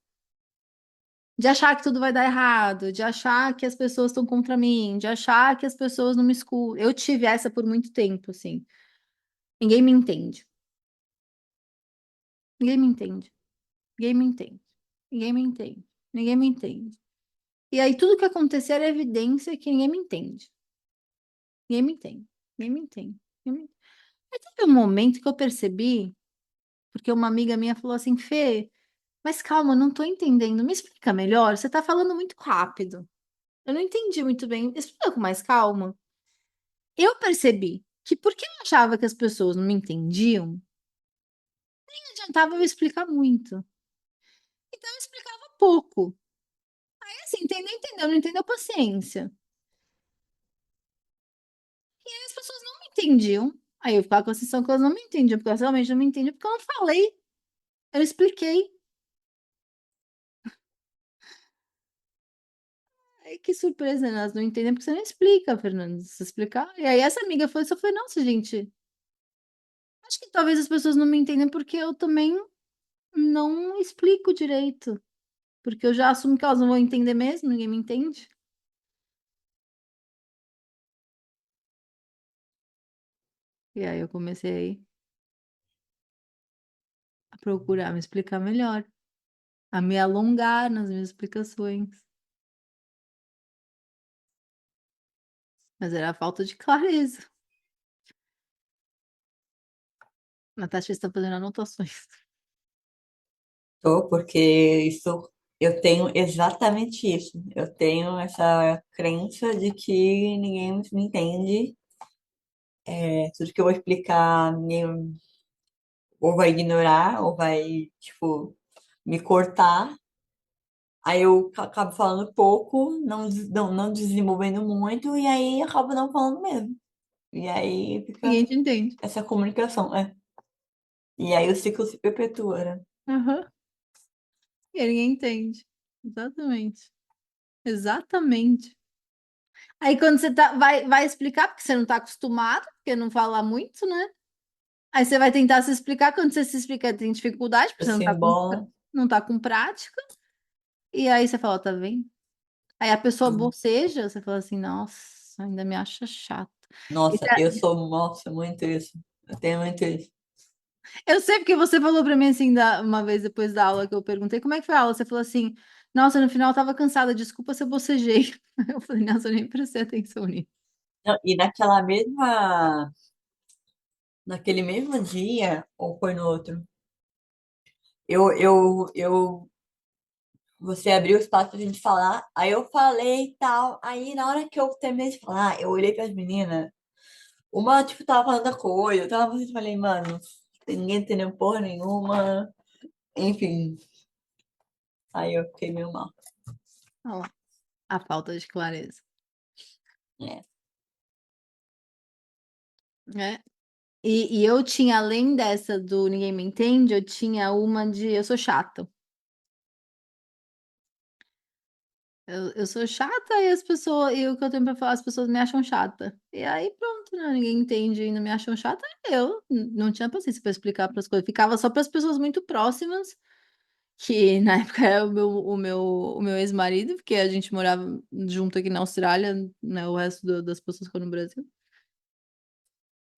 de achar que tudo vai dar errado, de achar que as pessoas estão contra mim, de achar que as pessoas não me escutam. Eu tive essa por muito tempo, assim. Ninguém me entende. Ninguém me entende. Ninguém me entende. Ninguém me entende. Ninguém me entende. E aí tudo que acontecer era evidência que ninguém me entende. Ninguém me entende. Ninguém me entende. Ninguém me... Aí teve um momento que eu percebi, porque uma amiga minha falou assim, Fê, mas calma, eu não tô entendendo. Me explica melhor. Você tá falando muito rápido. Eu não entendi muito bem. Explica com mais calma. Eu percebi que porque eu achava que as pessoas não me entendiam, não adiantava eu explicar muito. Então eu explicava pouco. Aí assim, entendeu, entendeu, não entendeu, paciência. E aí as pessoas não me entendiam. Aí eu ficava com a sensação que elas não me entendiam, porque elas realmente não me entendiam, porque eu não falei, eu expliquei. Aí que surpresa, né? Elas não entendem porque você não explica, Fernando. Se explicar. E aí essa amiga foi, só foi, nossa, gente, acho que talvez as pessoas não me entendem porque eu também não explico direito. Porque eu já assumo que elas não vão entender mesmo, ninguém me entende. E aí eu comecei a procurar me explicar melhor, a me alongar nas minhas explicações. Mas era a falta de clareza. Natasha está fazendo anotações. Tô, porque isso eu tenho exatamente isso. Eu tenho essa crença de que ninguém me entende. É, tudo que eu vou explicar, ninguém ou vai ignorar, ou vai, tipo, me cortar. Aí eu acabo falando pouco, não desenvolvendo muito, e aí acabo não falando mesmo. E aí fica Ninguém te entende. essa comunicação, é. E aí o ciclo se perpetua, né? Aham. E aí ninguém entende. Exatamente. Exatamente. Aí quando você vai explicar, porque você não está acostumado, porque não fala muito, né? Aí você vai tentar se explicar, quando você se explica, tem dificuldade, porque você não Assim, está com, bom. não tá com prática. E aí você fala, tá vendo? Aí a pessoa boceja, você fala assim, nossa, ainda me acha chato. E Nossa, eu sou, nossa, muito isso. Eu tenho muito isso. eu sei porque você falou pra mim assim, uma vez depois da aula que eu perguntei como é que foi a aula. Você falou assim, nossa, no final eu tava cansada, desculpa se eu bocejei. Eu falei, nossa, eu nem prestei atenção nisso. Não, e naquele mesmo dia, ou foi no outro, você abriu o espaço pra gente falar, aí eu falei e tal, aí na hora que eu terminei de falar, eu olhei pras meninas, uma, tipo, tava falando da coisa, eu tava assim, falei, mano, ninguém entendeu porra nenhuma, enfim, aí eu fiquei meio mal, Olha lá, a falta de clareza. né? Né? E eu tinha, além dessa do ninguém me entende, eu tinha uma de eu sou chata. Eu sou chata e as pessoas, e o que eu tenho pra falar, as pessoas me acham chata. E aí pronto, né? Ninguém entende e não me acham chata. Eu não tinha paciência pra explicar para as coisas. Ficava só para as pessoas muito próximas, que na época era o meu ex-marido, porque a gente morava junto aqui na Austrália, né? O resto das pessoas ficou no Brasil.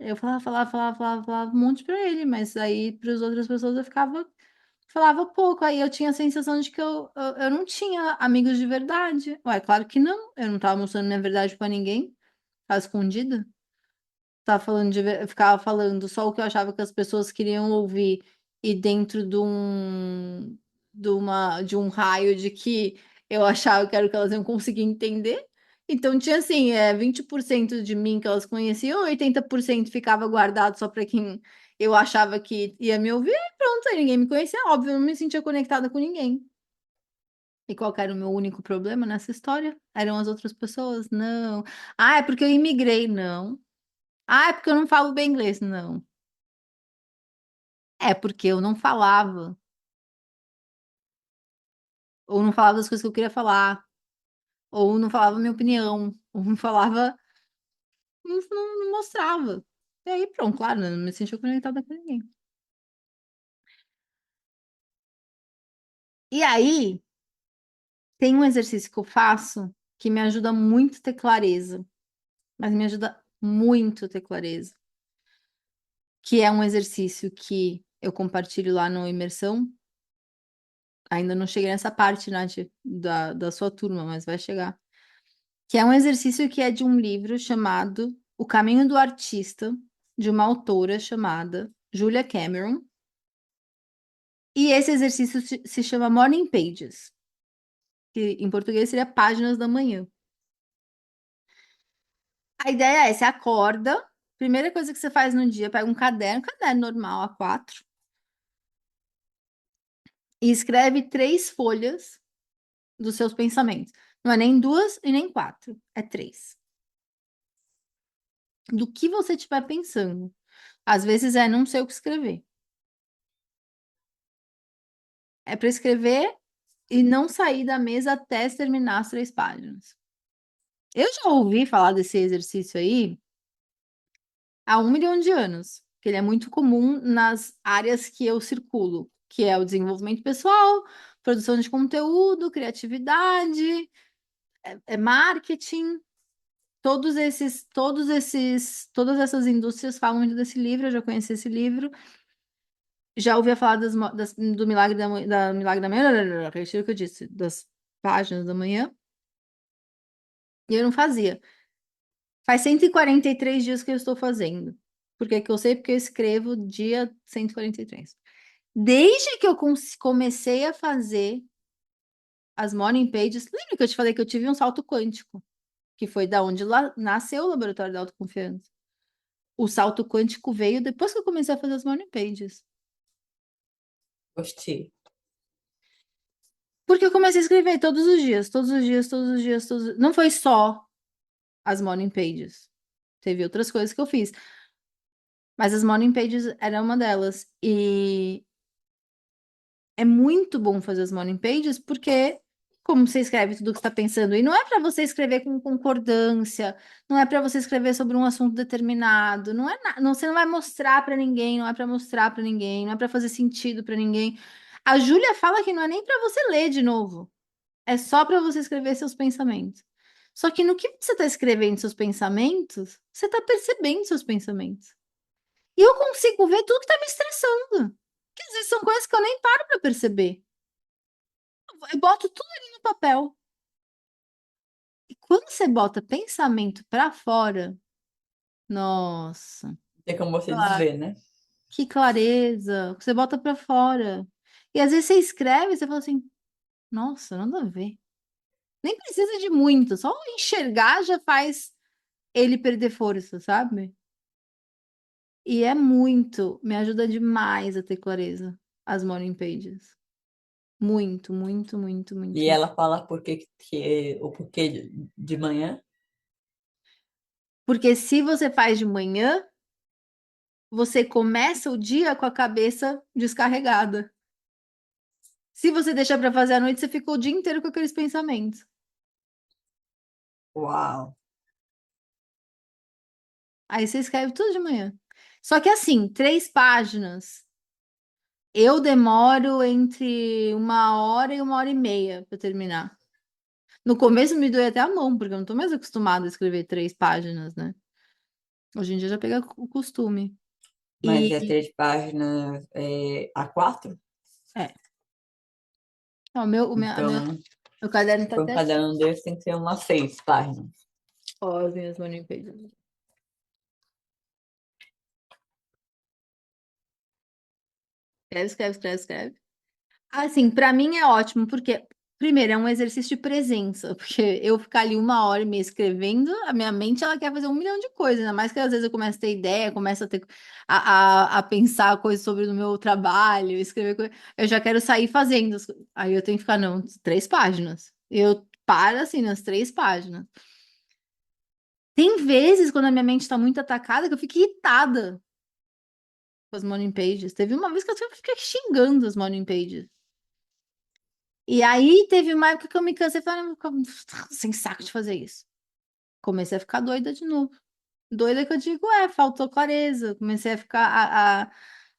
Eu falava um monte pra ele, mas aí para as outras pessoas eu falava pouco. Aí eu tinha a sensação de que eu não tinha amigos de verdade. Ué, claro que não. Eu não tava mostrando minha verdade pra ninguém. Tava escondida. Tava falando eu ficava falando só o que eu achava que as pessoas queriam ouvir. E dentro de um raio de que eu achava que era o que elas iam conseguir entender. Então tinha assim, 20% de mim que elas conheciam, 80% ficava guardado só para quem eu achava que ia me ouvir, e pronto, aí ninguém me conhecia, óbvio, eu não me sentia conectada com ninguém. E qual que era o meu único problema nessa história? Eram as outras pessoas? Não. Ah, é porque eu imigrei? Não. Ah, é porque eu não falo bem inglês? Não. É porque eu não falava, ou não falava das coisas que eu queria falar, ou não falava minha opinião, ou não falava, não mostrava. E aí, pronto, claro, né, não me sentia conectada com ninguém. E aí, tem um exercício que eu faço que me ajuda muito a ter clareza, mas me ajuda muito a ter clareza, que é um exercício que eu compartilho lá no Imersão. Ainda não cheguei nessa parte, Nath, da sua turma, mas vai chegar. Que é um exercício que é de um livro chamado O Caminho do Artista, de uma autora chamada Julia Cameron. E esse exercício se chama Morning Pages, que em português seria Páginas da Manhã. A ideia é, você acorda, primeira coisa que você faz no dia, pega um caderno normal, A4, e escreve 3 folhas dos seus pensamentos. Não é nem 2 e nem 4, é 3. Do que você estiver pensando. Às vezes não sei o que escrever. É para escrever e não sair da mesa até terminar as 3 páginas. Eu já ouvi falar desse exercício aí há 1 milhão de anos, que ele é muito comum nas áreas que eu circulo, que é o desenvolvimento pessoal, produção de conteúdo, criatividade, marketing. Todas essas indústrias falam muito desse livro, eu já conheci esse livro. Já ouvi falar do Milagre da Milagre da Manhã, retiro o que eu disse, das páginas da manhã, e eu não fazia. Faz 143 dias que eu estou fazendo. Por que que eu sei? Porque eu escrevo dia 143. Desde que eu comecei a fazer as morning pages, lembra que eu te falei que eu tive um salto quântico, que foi da onde nasceu o Laboratório da Autoconfiança. O salto quântico veio depois que eu comecei a fazer as morning pages. Gostei. Porque eu comecei a escrever todos os dias, todos os dias, todos os dias, Não foi só as morning pages. Teve outras coisas que eu fiz. Mas as morning pages era uma delas. E é muito bom fazer as morning pages porque como você escreve tudo o que está pensando, e não é para você escrever com concordância, não é para você escrever sobre um assunto determinado, você não vai mostrar para ninguém, não é para mostrar para ninguém, não é para fazer sentido para ninguém. A Júlia fala que não é nem para você ler de novo. É só para você escrever seus pensamentos. Só que no que você está escrevendo seus pensamentos, você está percebendo seus pensamentos. E eu consigo ver tudo que está me estressando. Que às vezes são coisas que eu nem paro para perceber. Eu boto tudo ali no papel. E quando você bota pensamento para fora, nossa, Tem como você claro, desver, né? que clareza. Você bota para fora. E às vezes você escreve e você fala assim, nossa, nada a ver. Nem precisa de muito, só enxergar já faz ele perder força, sabe? E é muito, me ajuda demais a ter clareza, as morning pages. Muito, muito, muito, E muito. ela fala o porquê de manhã. Porque se você faz de manhã, você começa o dia com a cabeça descarregada. Se você deixar para fazer à noite, você fica o dia inteiro com aqueles pensamentos. Uau! Aí você escreve tudo de manhã. Só que assim, 3 páginas, eu demoro entre 1 hora e 1 hora e meia para terminar. No começo me doeu até a mão, porque eu não tô mais acostumada a escrever 3 páginas, né? Hoje em dia já pega o costume. Mas é E 3 páginas, A4? é, ó, Então, meu caderno tá para um até assim. caderno desse tem que ser umas 6 páginas. Ó, as minhas morning pages. Escreve, escreve, escreve, escreve. Assim, pra mim é ótimo, porque Primeiro, é um exercício de presença, porque eu ficar ali 1 hora e meia escrevendo, a minha mente ela quer fazer 1 milhão de coisas, ainda mais que às vezes eu começo a ter ideia, começo a ter a pensar coisas sobre o meu trabalho, escrever coisas, eu já quero sair fazendo. Aí eu tenho que ficar, não, 3 páginas. Eu paro assim nas 3 páginas. Tem vezes quando a minha mente está muito atacada que eu fico irritada com as morning pages. Teve uma vez que eu fiquei xingando as morning pages. E aí teve uma época que eu me cansei e falei, "Ah, sem saco de fazer isso." Comecei a ficar doida de novo. Doida que eu digo, faltou clareza. Comecei a ficar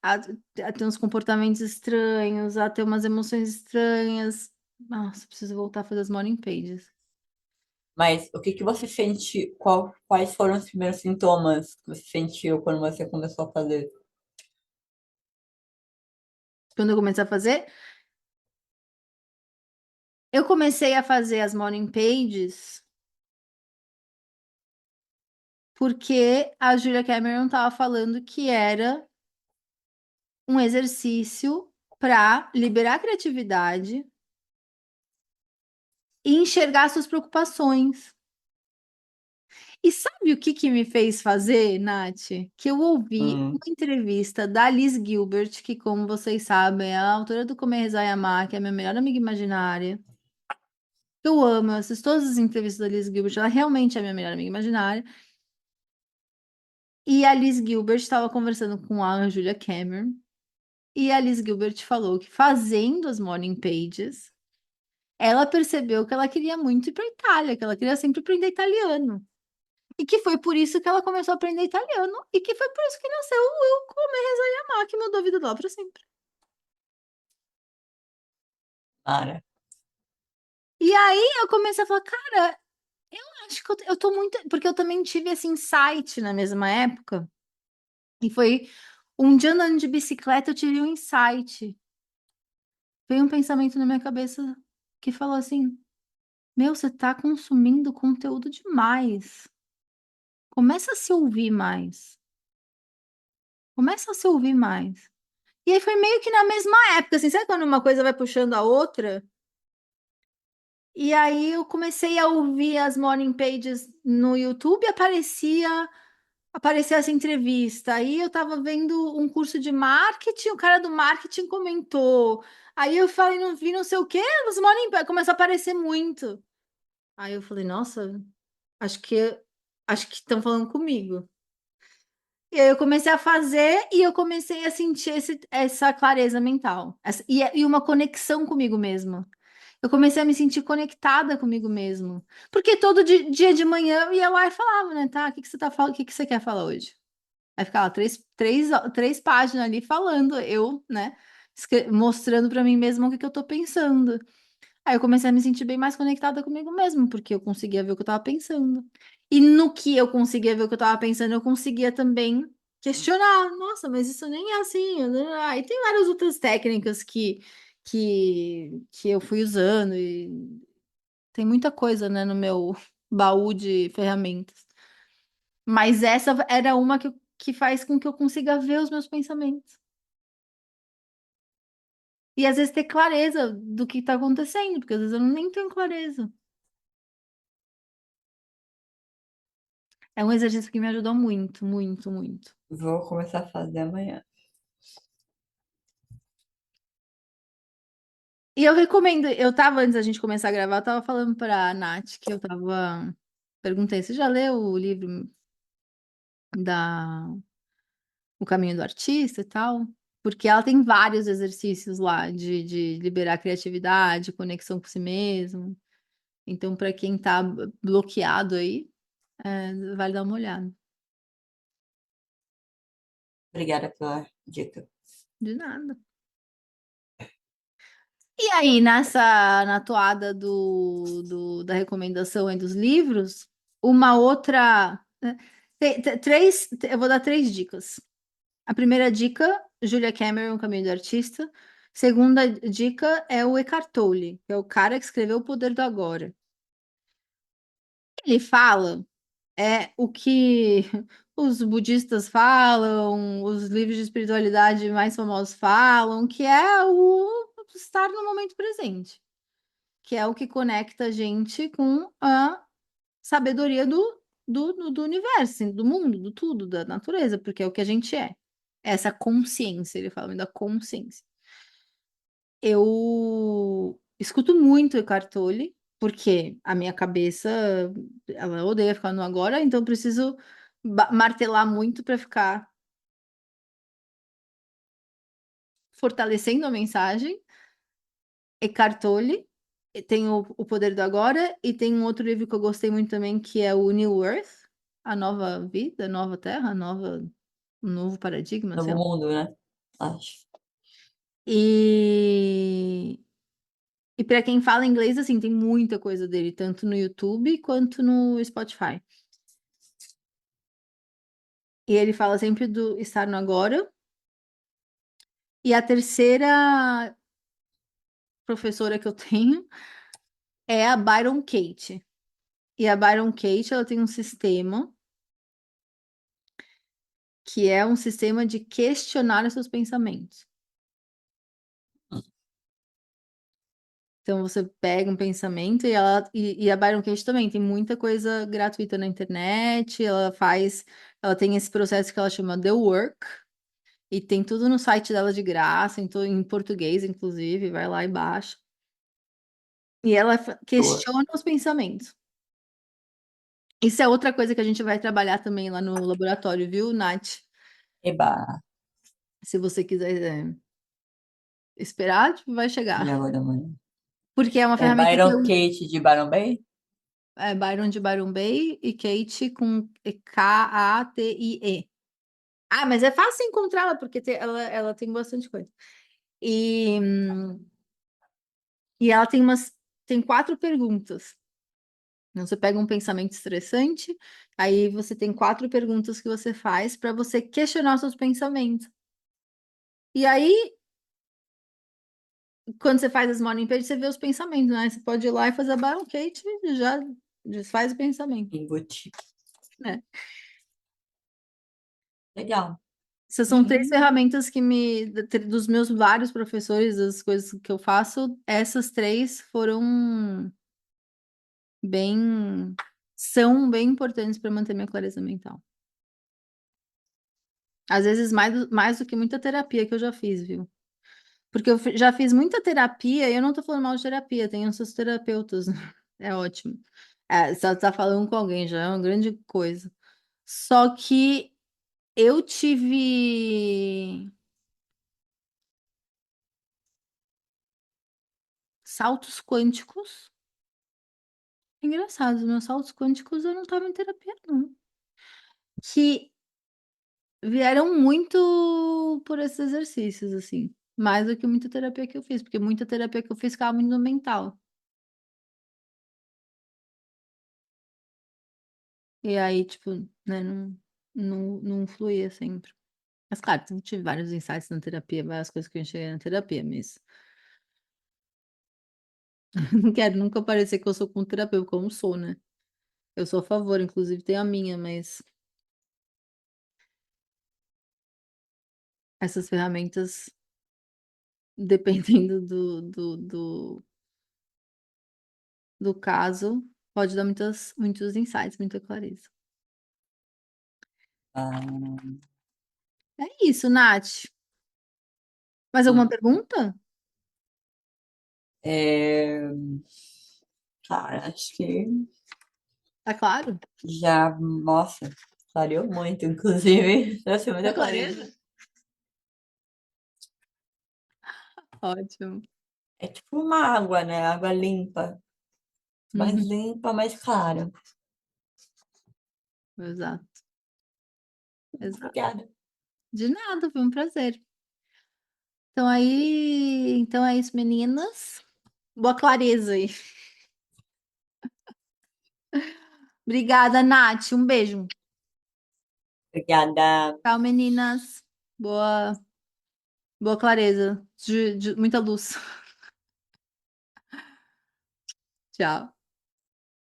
a ter uns comportamentos estranhos, a ter umas emoções estranhas. Nossa, preciso voltar a fazer as morning pages. Mas o que que você sente? Quais foram os primeiros sintomas que você sentiu quando você começou a fazer? Quando eu comecei a fazer, eu comecei a fazer as morning pages porque a Julia Cameron estava falando que era um exercício para liberar a criatividade e enxergar suas preocupações. E sabe o que que me fez fazer, Nath? Que eu ouvi uma Hum, entrevista da Liz Gilbert, que, como vocês sabem, é a autora do Comer, Rezar e Amar, que é a minha melhor amiga imaginária. Eu amo, eu assisto todas as entrevistas da Liz Gilbert, ela realmente é a minha melhor amiga imaginária. E a Liz Gilbert estava conversando com a Julia Cameron, e a Liz Gilbert falou que fazendo as morning pages, ela percebeu que ela queria muito ir para Itália, que ela queria sempre aprender italiano. E que foi por isso que ela começou a aprender italiano. E que foi por isso que nasceu o Eu Comer, Rezar e Amar, que mudou a vida dela para sempre. Mara. E aí eu comecei a falar, cara, acho que eu tô muito. Porque eu também tive esse insight na mesma época. E foi um dia andando de bicicleta, eu tive um insight. Veio um pensamento na minha cabeça que falou assim: Meu, você tá consumindo conteúdo demais. Começa a se ouvir mais. Começa a se ouvir mais. E aí foi meio que na mesma época, assim, sabe quando uma coisa vai puxando a outra? E aí eu comecei a ouvir as morning pages no YouTube, aparecia essa entrevista. Aí eu tava vendo um curso de marketing, o cara do marketing comentou. Aí eu falei, não vi não sei o quê, os morning pages começou a aparecer muito. Aí eu falei, nossa, acho que acho que estão falando comigo. E aí eu comecei a fazer e eu comecei a sentir essa clareza mental e uma conexão comigo mesma. Eu comecei a me sentir conectada comigo mesmo. Porque todo dia de manhã eu ia lá e falava, né? Tá, o que que você tá falando? O que que você quer falar hoje? Aí ficava três páginas ali falando, eu, né? Mostrando para mim mesma o que que eu tô pensando. Aí eu comecei a me sentir bem mais conectada comigo mesmo, porque eu conseguia ver o que eu estava pensando. E no que eu conseguia ver o que eu estava pensando, eu conseguia também questionar. Nossa, mas isso nem é assim. Aí tem várias outras técnicas que eu fui usando e tem muita coisa, né, no meu baú de ferramentas. Mas essa era uma que faz com que eu consiga ver os meus pensamentos. E às vezes ter clareza do que está acontecendo, porque às vezes eu nem tenho clareza. É um exercício que me ajudou muito, muito, muito. Vou começar a fazer amanhã. E eu recomendo, antes da gente começar a gravar, eu tava falando pra Nath que eu tava. Perguntei, você já leu o livro da O Caminho do Artista e tal? Porque ela tem vários exercícios lá de liberar a criatividade, conexão com si mesmo. Então, para quem tá bloqueado aí, vale dar uma olhada. Obrigada pela dica. De nada. E aí, na toada da recomendação aí dos livros, uma outra. Né, eu vou dar 3 dicas. A primeira dica, Julia Cameron, O Caminho do Artista. Segunda dica é o Eckhart Tolle, que é o cara que escreveu O Poder do Agora. Ele fala o que os budistas falam, os livros de espiritualidade mais famosos falam, que é o estar no momento presente. que é o que conecta a gente com a sabedoria do universo, do mundo, do tudo, da natureza, porque é o que a gente é. Essa consciência, ele fala da consciência. Eu escuto muito Eckhart Tolle, porque a minha cabeça, ela odeia ficar no agora, então eu preciso martelar muito para ficar fortalecendo a mensagem. Eckhart Tolle, tem o Poder do Agora, e tem um outro livro que eu gostei muito também, que é o New Earth, a nova vida, a nova terra, um novo paradigma, sei Novo lá. mundo, né? Acho. E, e para quem fala inglês, assim, tem muita coisa dele, tanto no YouTube quanto no Spotify. E ele fala sempre do estar no agora. E a terceira professora que eu tenho é a Byron Kate. E a Byron Kate, ela tem um sistema que é um sistema de questionar os seus pensamentos. Então você pega um pensamento e a Byron Katie também tem muita coisa gratuita na internet, ela tem esse processo que ela chama The Work, e tem tudo no site dela de graça, em português, inclusive, vai lá e baixa. E ela Boa. questiona os pensamentos. Isso é outra coisa que a gente vai trabalhar também lá no laboratório, viu, Nath? Eba. Se você quiser esperar, tipo, vai Já chegar. vou dar uma olhada. Porque é uma É ferramenta que Byron eu Kate de Byron Bay? É Byron de Byron Bay e Kate com Katie. Ah, mas é fácil encontrá-la, porque ela tem bastante coisa. E, e ela tem 4 perguntas. Então, você pega um pensamento estressante, aí você tem 4 perguntas que você faz para você questionar os seus pensamentos. E aí, quando você faz as morning pages, você vê os pensamentos, né? Você pode ir lá e fazer a Byron Kate e já desfaz o pensamento, Embuti. né? Legal. Essas são 3 ferramentas dos meus vários professores, das coisas que eu faço, essas 3 bem, são bem importantes para manter minha clareza mental. Às vezes mais do que muita terapia que eu já fiz, viu? Porque eu já fiz muita terapia, e eu não tô falando mal de terapia, tem os seus terapeutas, é ótimo. É, você tá falando com alguém, já é uma grande coisa. Só que eu tive saltos quânticos. Engraçado, os meus saltos quânticos eu não estava em terapia, não. Que vieram muito por esses exercícios, assim. Mais do que muita terapia que eu fiz, porque muita terapia que eu fiz ficava muito no mental. E aí, tipo, né, não fluía sempre. Mas claro, eu tive vários insights na terapia, várias coisas que eu enxerguei na terapia, mas não quero nunca parecer que eu sou com terapeuta, como sou, né? Eu sou a favor, inclusive tenho a minha, mas essas ferramentas, dependendo do caso, pode dar muitos insights, muita clareza. Ah, É isso, Nath. Mais alguma hum. pergunta? É, cara, acho que Tá claro? já, nossa, clareou muito, inclusive. Trouxe Deu muita clareza. clareza? Ótimo. É tipo uma água, né? Água limpa. Mais Uhum, limpa, mais clara. exato, exato. Obrigada. De nada, foi um prazer. Então é isso, meninas. Boa clareza aí. Obrigada, Nath. Um beijo. Obrigada. Tchau, meninas. Boa, boa clareza. Muita luz. Tchau.